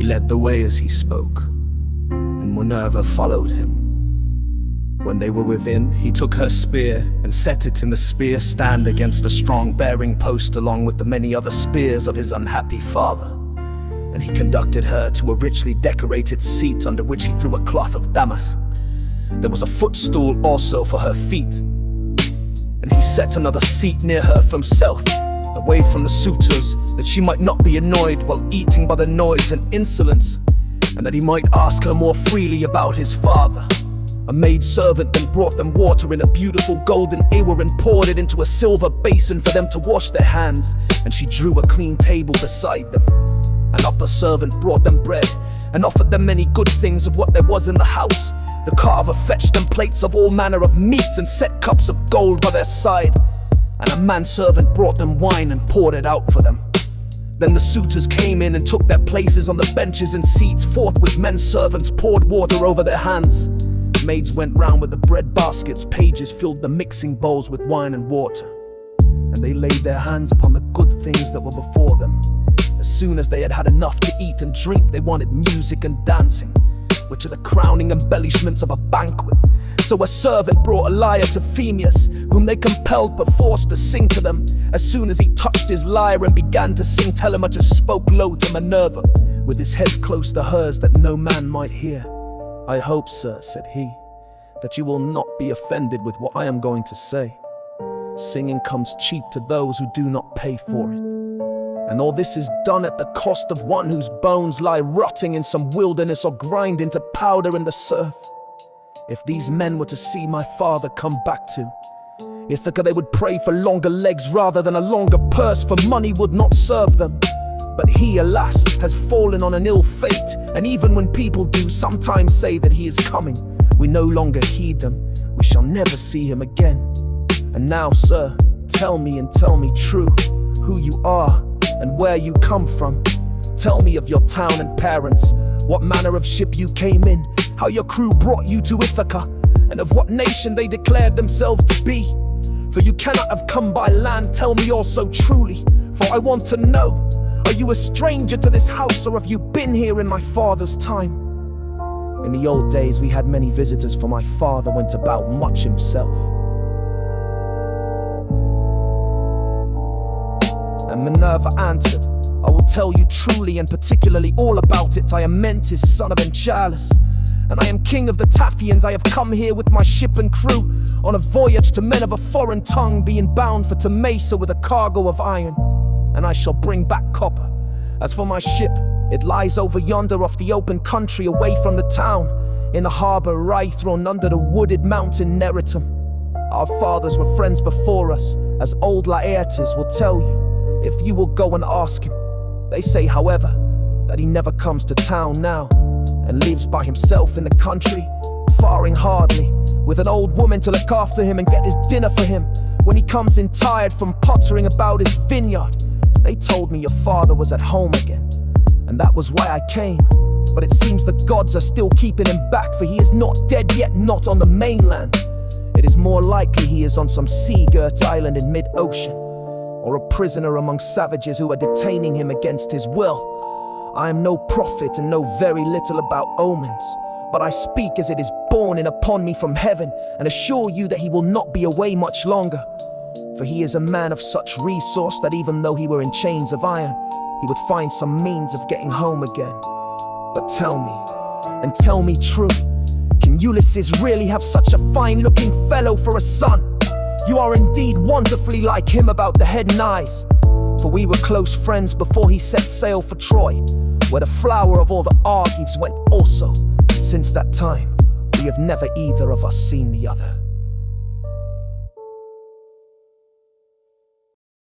He led the way as he spoke, and Minerva followed him. When they were within, he took her spear and set it in the spear stand against a strong bearing post along with the many other spears of his unhappy father. And he conducted her to a richly decorated seat under which he threw a cloth of damask. There was a footstool also for her feet, and he set another seat near her for himself, away from the suitors, that she might not be annoyed while eating by the noise and insolence, and that he might ask her more freely about his father. A maid servant then brought them water in a beautiful golden ewer and poured it into a silver basin for them to wash their hands, and she drew a clean table beside them. An upper servant brought them bread and offered them many good things of what there was in the house. The carver fetched them plates of all manner of meats and set cups of gold by their side, and a manservant brought them wine and poured it out for them. Then the suitors came in and took their places on the benches and seats. Forthwith men servants poured water over their hands. Maids went round with the bread baskets, pages filled the mixing bowls with wine and water, and they laid their hands upon the good things that were before them. As soon as they had had enough to eat and drink, they wanted music and dancing, which are the crowning embellishments of a banquet. So a servant brought a lyre to Phemius, whom they compelled perforce to sing to them. As soon as he touched his lyre and began to sing, Telemachus spoke low to Minerva, with his head close to hers that no man might hear. "I hope, sir," said he, "that you will not be offended with what I am going to say. Singing comes cheap to those who do not pay for it. And all this is done at the cost of one whose bones lie rotting in some wilderness or grind into powder in the surf. If these men were to see my father come back to Ithaca, they would pray for longer legs rather than a longer purse, for money would not serve them. But he, alas, has fallen on an ill fate, and even when people do sometimes say that he is coming, we no longer heed them. We shall never see him again. And now, sir, tell me and tell me true, who you are and where you come from. Tell me of your town and parents, what manner of ship you came in, how your crew brought you to Ithaca, and of what nation they declared themselves to be. For you cannot have come by land, tell me also truly, for I want to know. Are you a stranger to this house, or have you been here in my father's time? In the old days we had many visitors, for my father went about much himself." And Minerva answered, "I will tell you truly and particularly all about it. I am Mentis, son of Enjalus, and I am king of the Taphians. I have come here with my ship and crew on a voyage to men of a foreign tongue, being bound for Temesa with a cargo of iron, and I shall bring back copper. As for my ship, it lies over yonder off the open country away from the town, in the harbor Rhythron under the wooded mountain Neritum. Our fathers were friends before us, as old Laertes will tell you, if you will go and ask him. They say, however, that he never comes to town now, and lives by himself in the country, faring hardly, with an old woman to look after him and get his dinner for him when he comes in tired from pottering about his vineyard. They told me your father was at home again, and that was why I came. But it seems the gods are still keeping him back, for he is not dead yet, not on the mainland. It is more likely he is on some sea-girt island in mid-ocean, or a prisoner among savages who are detaining him against his will. I am no prophet and know very little about omens, but I speak as it is borne in upon me from heaven, and assure you that he will not be away much longer. For he is a man of such resource that even though he were in chains of iron, he would find some means of getting home again. But tell me, and tell me true, can Ulysses really have such a fine-looking fellow for a son? You are indeed wonderfully like him about the head and eyes, for we were close friends before he set sail for Troy, where the flower of all the Argives went also. Since that time, we have never either of us seen the other."